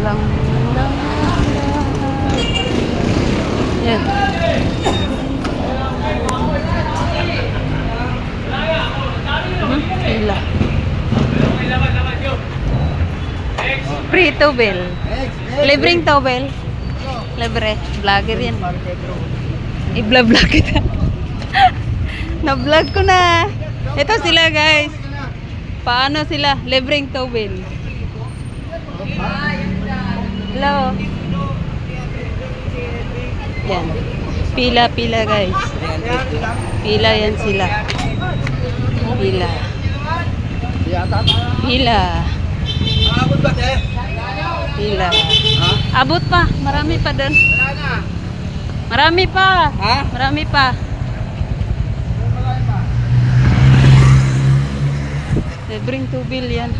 lang. Yan. Pila. Free towel. Libreng towel. Libre. Vlogger yan. I-vlog kita. Na-vlog ko na. Ito sila guys. Paano sila? Libreng towel. Hello. Yan. Pila guys. Pila yan sila. Pila. Pila. Abot pa. Marami pa doon. Marami pa. Marami pa. Libreng towel yan.